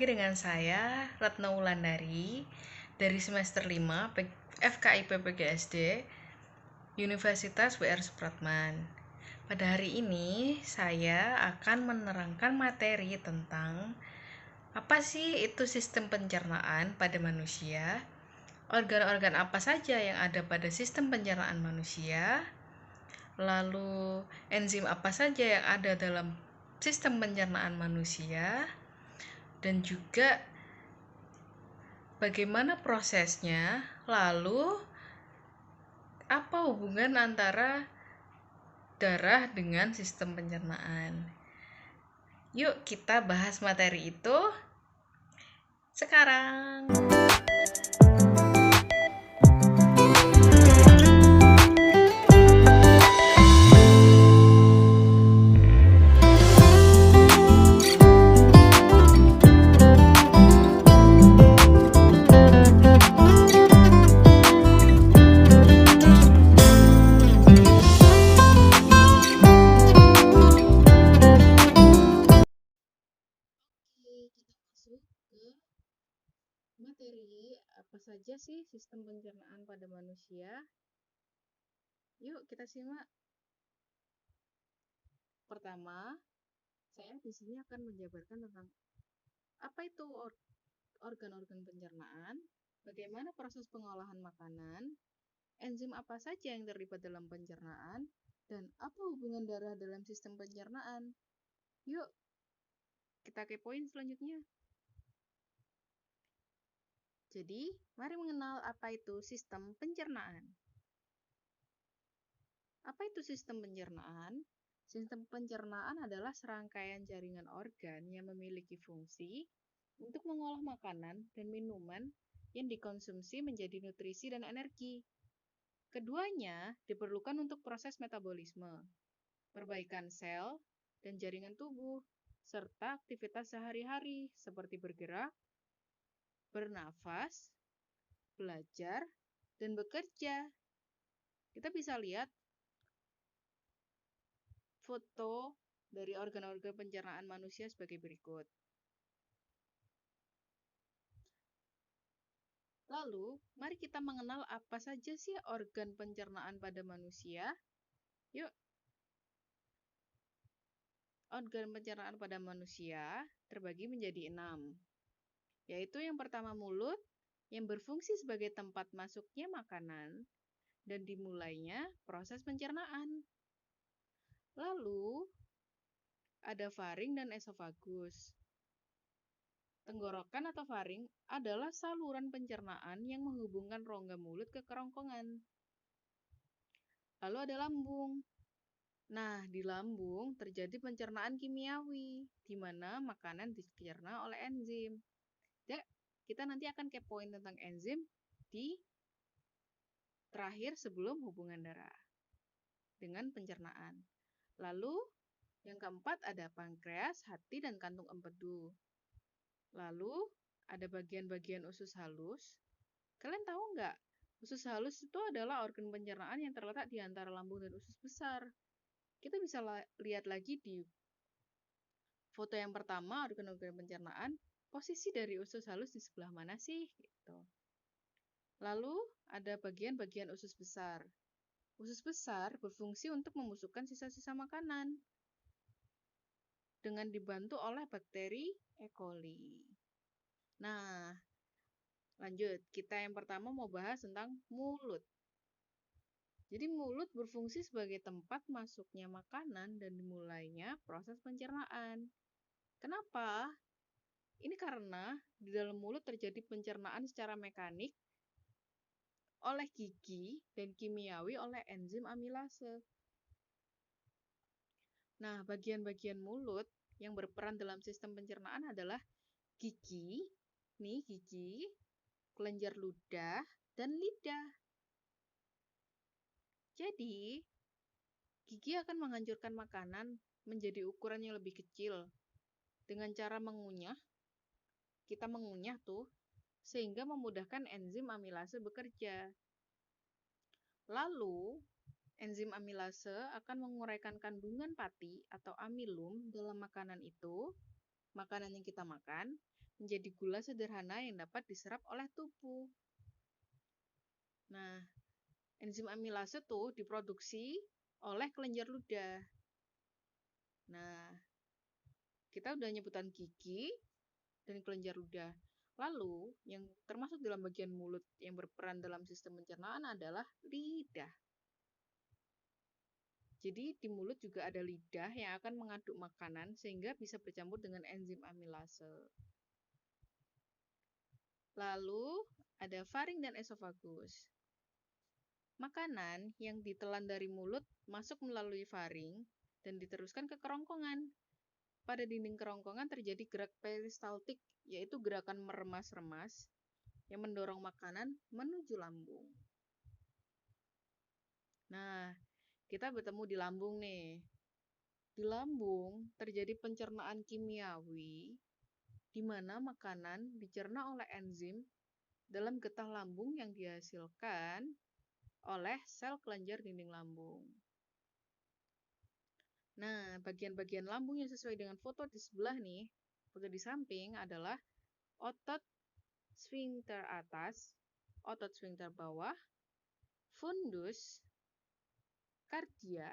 lagi dengan saya, Retno Wulandari, dari semester 5 FKIP PGSD, Universitas WR Supratman. Pada hari ini, saya akan menerangkan materi tentang apa sih itu sistem pencernaan pada manusia, organ-organ apa saja yang ada pada sistem pencernaan manusia, lalu enzim apa saja yang ada dalam sistem pencernaan manusia, dan juga bagaimana prosesnya, lalu apa hubungan antara darah dengan sistem pencernaan. Yuk kita bahas materi itu sekarang. Kita masuk ke materi apa saja sih sistem pencernaan pada manusia. Yuk kita simak. Pertama, saya di sini akan menjabarkan tentang apa itu organ-organ pencernaan, bagaimana proses pengolahan makanan, enzim apa saja yang terlibat dalam pencernaan, dan apa hubungan darah dalam sistem pencernaan. Yuk, kita kepoin selanjutnya. Jadi, mari mengenal apa itu sistem pencernaan. Apa itu sistem pencernaan? Sistem pencernaan adalah serangkaian jaringan organ yang memiliki fungsi untuk mengolah makanan dan minuman yang dikonsumsi menjadi nutrisi dan energi. Keduanya diperlukan untuk proses metabolisme, perbaikan sel dan jaringan tubuh, serta aktivitas sehari-hari seperti bergerak, bernafas, belajar, dan bekerja. Kita bisa lihat foto dari organ-organ pencernaan manusia sebagai berikut. Lalu, mari kita mengenal apa saja sih organ pencernaan pada manusia. Yuk, organ pencernaan pada manusia terbagi menjadi 6, yaitu yang pertama mulut, yang berfungsi sebagai tempat masuknya makanan dan dimulainya proses pencernaan. Lalu, ada faring dan esofagus. Tenggorokan atau faring adalah saluran pencernaan yang menghubungkan rongga mulut ke kerongkongan. Lalu ada lambung. Nah, di lambung terjadi pencernaan kimiawi, di mana makanan dicerna oleh enzim. Ya, kita nanti akan kepoin tentang enzim di terakhir sebelum hubungan darah dengan pencernaan. Lalu, yang keempat ada pankreas, hati, dan kantung empedu. Lalu, ada bagian-bagian usus halus. Kalian tahu nggak? Usus halus itu adalah organ pencernaan yang terletak di antara lambung dan usus besar. Kita bisa lihat lagi di foto yang pertama, organ-organ pencernaan, posisi dari usus halus di sebelah mana sih? Gitu. Lalu, ada bagian-bagian usus besar. Usus besar berfungsi untuk membusukkan sisa-sisa makanan dengan dibantu oleh bakteri E. coli. Nah, lanjut. Kita yang pertama mau bahas tentang mulut. Jadi mulut berfungsi sebagai tempat masuknya makanan dan dimulainya proses pencernaan. Kenapa? Ini karena di dalam mulut terjadi pencernaan secara mekanik oleh gigi dan kimiawi oleh enzim amilase. Nah, bagian-bagian mulut yang berperan dalam sistem pencernaan adalah gigi, kelenjar ludah, dan lidah. Jadi, gigi akan menghancurkan makanan menjadi ukuran yang lebih kecil. Dengan cara mengunyah, kita mengunyah tuh, sehingga memudahkan enzim amilase bekerja. Lalu, enzim amilase akan menguraikan kandungan pati atau amilum dalam makanan itu, makanan yang kita makan, menjadi gula sederhana yang dapat diserap oleh tubuh. Nah, enzim amilase tuh diproduksi oleh kelenjar ludah. Nah, kita udah nyebutan gigi dan kelenjar ludah. Lalu, yang termasuk dalam bagian mulut yang berperan dalam sistem pencernaan adalah lidah. Jadi, di mulut juga ada lidah yang akan mengaduk makanan sehingga bisa bercampur dengan enzim amilase. Lalu, ada faring dan esofagus. Makanan yang ditelan dari mulut masuk melalui faring dan diteruskan ke kerongkongan. Pada dinding kerongkongan terjadi gerak peristaltik, yaitu gerakan meremas-remas yang mendorong makanan menuju lambung. Nah, kita bertemu di lambung nih. Di lambung terjadi pencernaan kimiawi di mana makanan dicerna oleh enzim dalam getah lambung yang dihasilkan oleh sel kelenjar dinding lambung. Nah, bagian-bagian lambung yang sesuai dengan foto di sebelah nih, foto di samping adalah otot sphincter atas, otot sphincter bawah, fundus, kardia,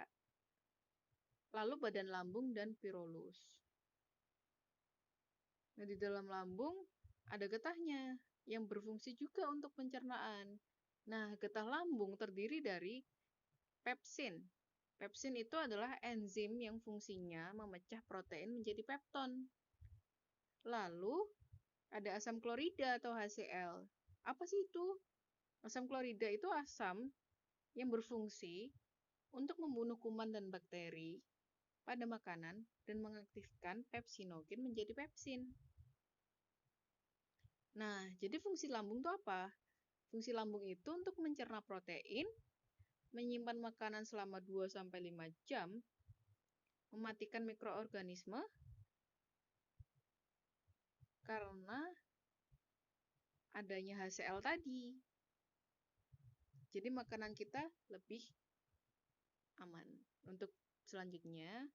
lalu badan lambung dan pyrolus. Nah, di dalam lambung ada getahnya yang berfungsi juga untuk pencernaan. Nah, getah lambung terdiri dari pepsin. Pepsin itu adalah enzim yang fungsinya memecah protein menjadi pepton. Lalu, ada asam klorida atau HCl. Apa sih itu? Asam klorida itu asam yang berfungsi untuk membunuh kuman dan bakteri pada makanan dan mengaktifkan pepsinogen menjadi pepsin. Nah, jadi fungsi lambung itu apa? Fungsi lambung itu untuk mencerna protein, menyimpan makanan selama 2-5 jam, mematikan mikroorganisme, karena adanya HCl tadi. Jadi makanan kita lebih aman. Untuk selanjutnya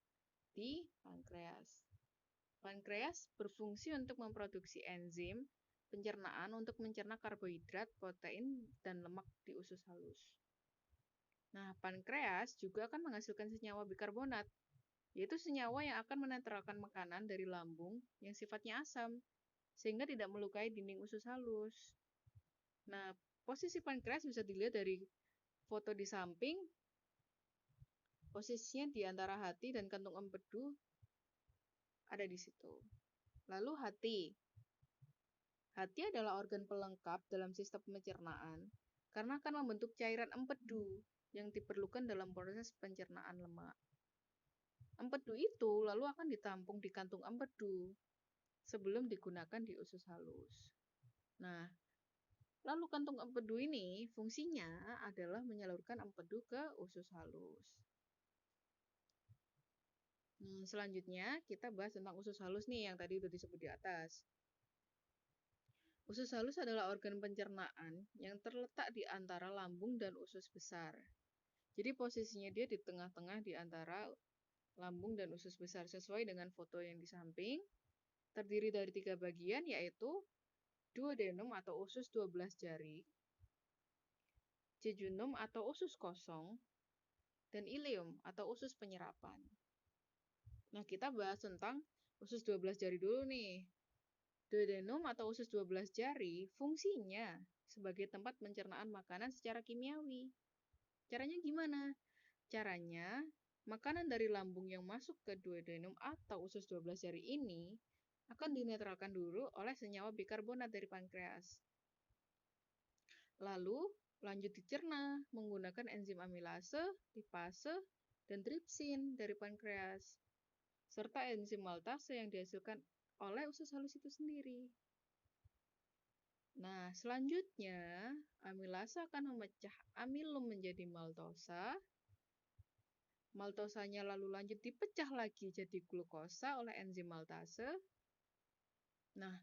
di pankreas. Pankreas berfungsi untuk memproduksi enzim pencernaan untuk mencerna karbohidrat, protein, dan lemak di usus halus. Nah, pankreas juga akan menghasilkan senyawa bikarbonat, yaitu senyawa yang akan menetralkan makanan dari lambung yang sifatnya asam, sehingga tidak melukai dinding usus halus. Nah, posisi pankreas bisa dilihat dari foto di samping. Posisinya di antara hati dan kantung empedu ada di situ. Lalu hati. Hati adalah organ pelengkap dalam sistem pencernaan karena akan membentuk cairan empedu yang diperlukan dalam proses pencernaan lemak. Empedu itu lalu akan ditampung di kantung empedu sebelum digunakan di usus halus. Nah, lalu kantung empedu ini fungsinya adalah menyalurkan empedu ke usus halus. Selanjutnya kita bahas tentang usus halus nih yang tadi udah disebut di atas. Usus halus adalah organ pencernaan yang terletak di antara lambung dan usus besar. Jadi posisinya dia di tengah-tengah di antara lambung dan usus besar sesuai dengan foto yang di samping. Terdiri dari 3 bagian yaitu duodenum atau usus 12 jari, jejunum atau usus kosong, dan ileum atau usus penyerapan. Nah, kita bahas tentang usus 12 jari dulu nih. Duodenum atau usus 12 jari fungsinya sebagai tempat pencernaan makanan secara kimiawi. Caranya gimana? Caranya, makanan dari lambung yang masuk ke duodenum atau usus 12 jari ini akan dinetralkan dulu oleh senyawa bikarbonat dari pankreas. Lalu, lanjut dicerna menggunakan enzim amilase, lipase, dan tripsin dari pankreas, serta enzim maltase yang dihasilkan oleh usus halus itu sendiri. Nah, selanjutnya, amilase akan memecah amilum menjadi maltosa. Maltosanya lalu lanjut dipecah lagi jadi glukosa oleh enzim maltase. Nah,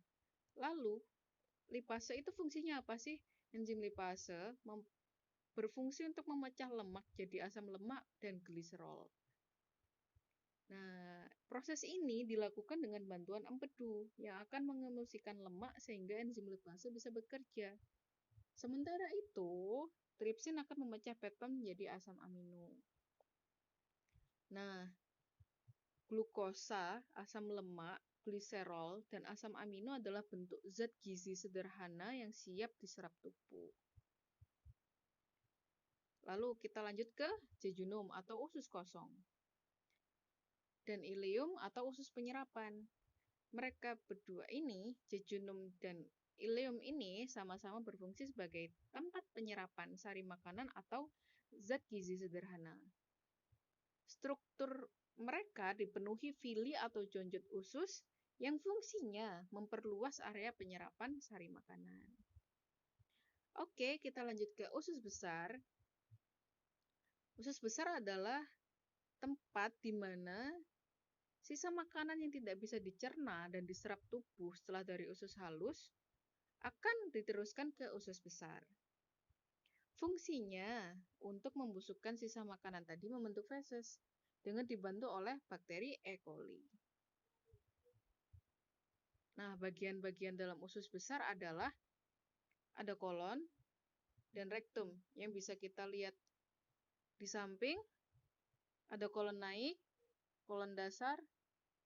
lalu lipase itu fungsinya apa sih? Enzim lipase berfungsi untuk memecah lemak jadi asam lemak dan gliserol. Nah, proses ini dilakukan dengan bantuan empedu yang akan mengemulsikan lemak sehingga enzim lipase bisa bekerja. Sementara itu, tripsin akan memecah peptide menjadi asam amino. Nah, glukosa, asam lemak, gliserol, dan asam amino adalah bentuk zat gizi sederhana yang siap diserap tubuh. Lalu kita lanjut ke jejunum atau usus kosong. Dan ileum atau usus penyerapan. Mereka berdua ini, jejunum dan ileum ini sama-sama berfungsi sebagai tempat penyerapan sari makanan atau zat gizi sederhana. Struktur mereka dipenuhi vili atau jonjot usus yang fungsinya memperluas area penyerapan sari makanan. Oke, kita lanjut ke usus besar. Usus besar adalah tempat di mana sisa makanan yang tidak bisa dicerna dan diserap tubuh setelah dari usus halus akan diteruskan ke usus besar. Fungsinya untuk membusukkan sisa makanan tadi membentuk feses dengan dibantu oleh bakteri E. coli. Nah, bagian-bagian dalam usus besar adalah ada kolon dan rektum yang bisa kita lihat di samping. Ada kolon naik, kolon dasar,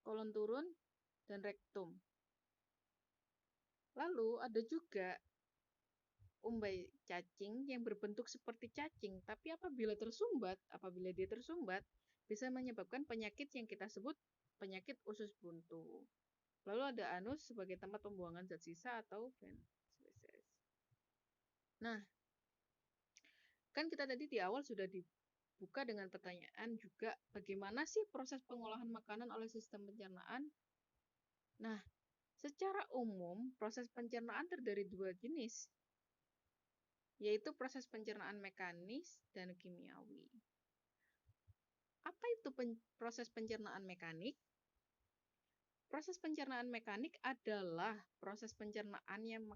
kolon turun, dan rektum. Lalu ada juga umbai cacing yang berbentuk seperti cacing, tapi apabila dia tersumbat, bisa menyebabkan penyakit yang kita sebut penyakit usus buntu. Lalu ada anus sebagai tempat pembuangan zat sisa atau feses. Nah, kan kita tadi di awal sudah dibuka dengan pertanyaan juga bagaimana sih proses pengolahan makanan oleh sistem pencernaan? Nah, secara umum proses pencernaan terdiri dua jenis, yaitu proses pencernaan mekanis dan kimiawi. Apa itu proses pencernaan mekanik? Proses pencernaan mekanik adalah proses pencernaan yang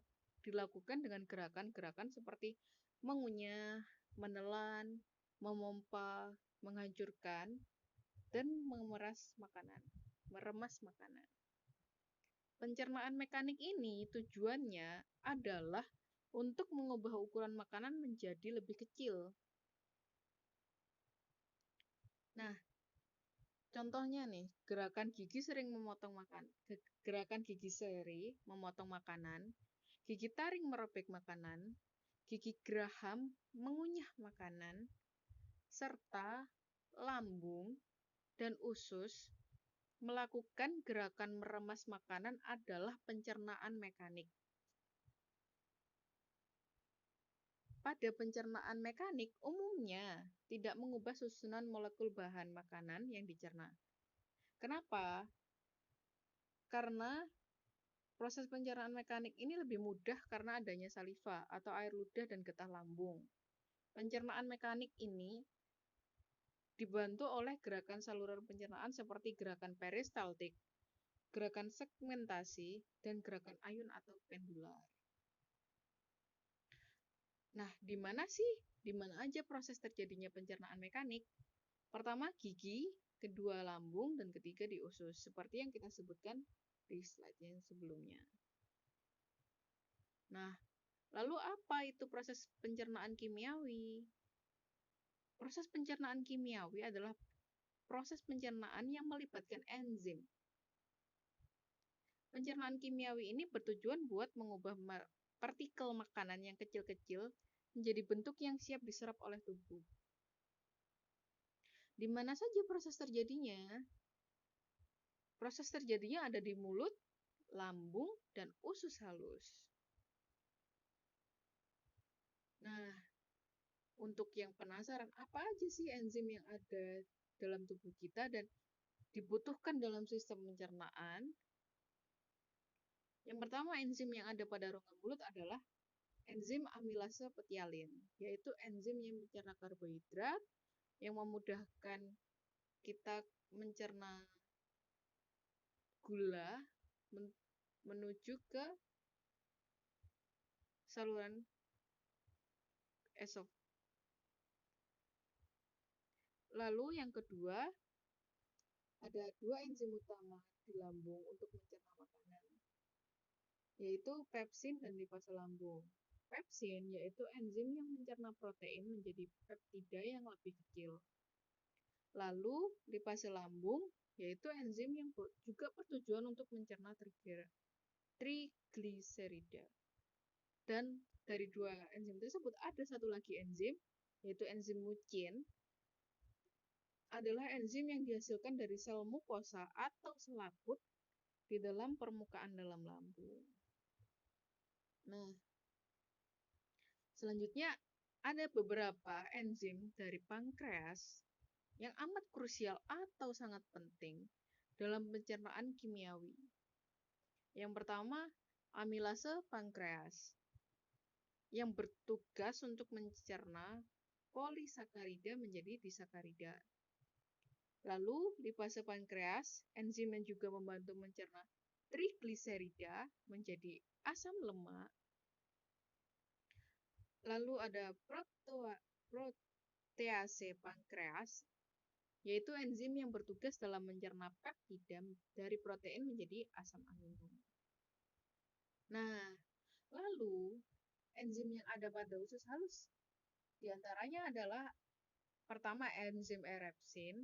dilakukan dengan gerakan-gerakan seperti mengunyah, menelan, memompa, menghancurkan, dan meremas makanan. Pencernaan mekanik ini tujuannya adalah untuk mengubah ukuran makanan menjadi lebih kecil. Nah, contohnya nih, gerakan gigi seri memotong makanan, gigi taring merobek makanan, gigi geraham mengunyah makanan, serta lambung dan usus melakukan gerakan meremas makanan adalah pencernaan mekanik. Pada pencernaan mekanik, umumnya tidak mengubah susunan molekul bahan makanan yang dicerna. Kenapa? Karena proses pencernaan mekanik ini lebih mudah karena adanya saliva atau air ludah dan getah lambung. Pencernaan mekanik ini dibantu oleh gerakan saluran pencernaan seperti gerakan peristaltik, gerakan segmentasi, dan gerakan ayun atau pendular. Nah, di mana aja proses terjadinya pencernaan mekanik? Pertama gigi, kedua lambung, dan ketiga di usus, seperti yang kita sebutkan di slide yang sebelumnya. Nah, lalu apa itu proses pencernaan kimiawi? Proses pencernaan kimiawi adalah proses pencernaan yang melibatkan enzim. Pencernaan kimiawi ini bertujuan buat mengubah partikel makanan yang kecil-kecil menjadi bentuk yang siap diserap oleh tubuh. Di mana saja proses terjadinya? Proses terjadinya ada di mulut, lambung, dan usus halus. Nah, untuk yang penasaran, apa aja sih enzim yang ada dalam tubuh kita dan dibutuhkan dalam sistem pencernaan? Yang pertama, enzim yang ada pada rongga mulut adalah enzim amilase petialin, yaitu enzim yang mencerna karbohidrat, yang memudahkan kita mencerna gula menuju ke saluran esofag. Lalu yang kedua, Ada dua enzim utama di lambung untuk mencerna makanan, yaitu pepsin dan lipase lambung. Pepsin yaitu enzim yang mencerna protein menjadi peptida yang lebih kecil. Lalu lipase lambung yaitu enzim yang juga bertujuan untuk mencerna trigliserida. Dan dari dua enzim tersebut ada satu lagi enzim, yaitu enzim mucin, adalah enzim yang dihasilkan dari sel mukosa atau selaput di dalam permukaan dalam lambung. Nah, selanjutnya ada beberapa enzim dari pankreas yang amat krusial atau sangat penting dalam pencernaan kimiawi. Yang pertama, amilase pankreas yang bertugas untuk mencerna polisakarida menjadi disakarida. Lalu, lipase pankreas, enzim yang juga membantu mencerna trigliserida menjadi asam lemak. Lalu ada protease pankreas, yaitu enzim yang bertugas dalam mencerna peptida dari protein menjadi asam amino. Nah, lalu enzim yang ada pada usus halus diantaranya adalah pertama enzim erepsin,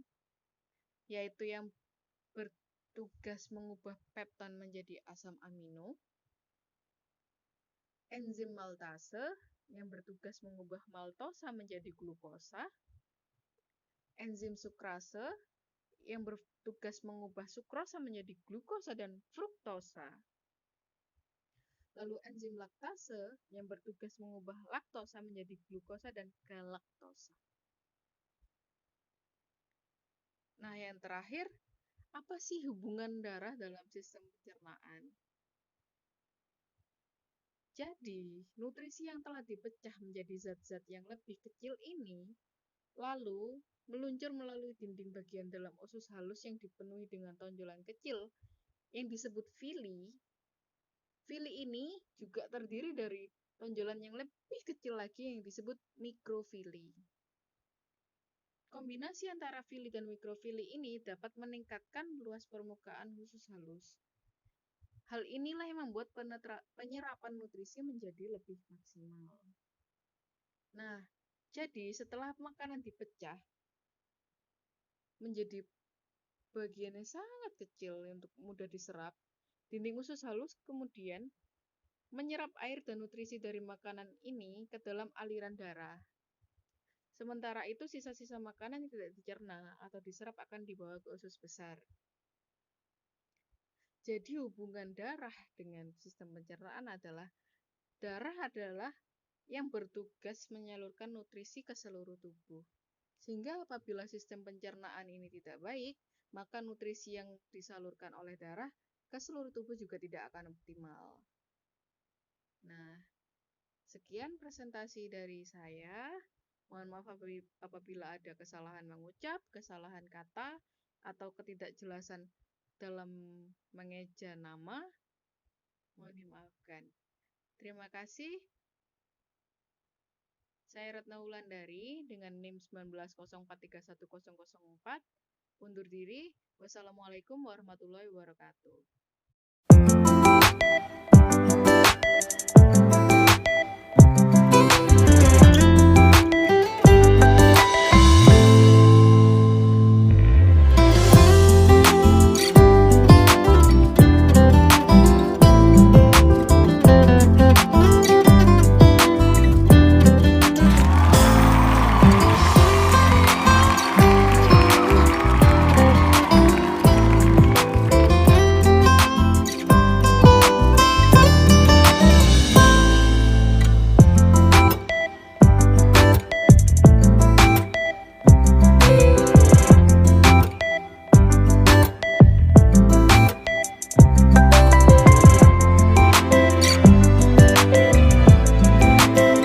yaitu yang bertugas mengubah pepton menjadi asam amino. Enzim maltase yang bertugas mengubah maltosa menjadi glukosa. Enzim sukrase yang bertugas mengubah sukrosa menjadi glukosa dan fruktosa. Lalu enzim laktase yang bertugas mengubah laktosa menjadi glukosa dan galaktosa. Nah, yang terakhir, apa sih hubungan darah dalam sistem pencernaan? Jadi, nutrisi yang telah dipecah menjadi zat-zat yang lebih kecil ini lalu meluncur melalui dinding bagian dalam usus halus yang dipenuhi dengan tonjolan kecil yang disebut villi. Villi ini juga terdiri dari tonjolan yang lebih kecil lagi yang disebut mikrovilli. Kombinasi antara villi dan mikrovilli ini dapat meningkatkan luas permukaan usus halus. Hal inilah yang membuat penyerapan nutrisi menjadi lebih maksimal. Nah, jadi setelah makanan dipecah menjadi bagian yang sangat kecil untuk mudah diserap, dinding usus halus kemudian menyerap air dan nutrisi dari makanan ini ke dalam aliran darah. Sementara itu sisa-sisa makanan yang tidak dicerna atau diserap akan dibawa ke usus besar. Jadi hubungan darah dengan sistem pencernaan adalah darah adalah yang bertugas menyalurkan nutrisi ke seluruh tubuh. Sehingga apabila sistem pencernaan ini tidak baik, maka nutrisi yang disalurkan oleh darah ke seluruh tubuh juga tidak akan optimal. Nah, sekian presentasi dari saya. Mohon maaf apabila ada kesalahan mengucap, kesalahan kata, atau ketidakjelasan dalam mengeja nama. Mohon dimaafkan. Terima kasih. Saya Ratna Wulandari dengan NIM 1904310004. Undur diri. Wassalamualaikum warahmatullahi wabarakatuh.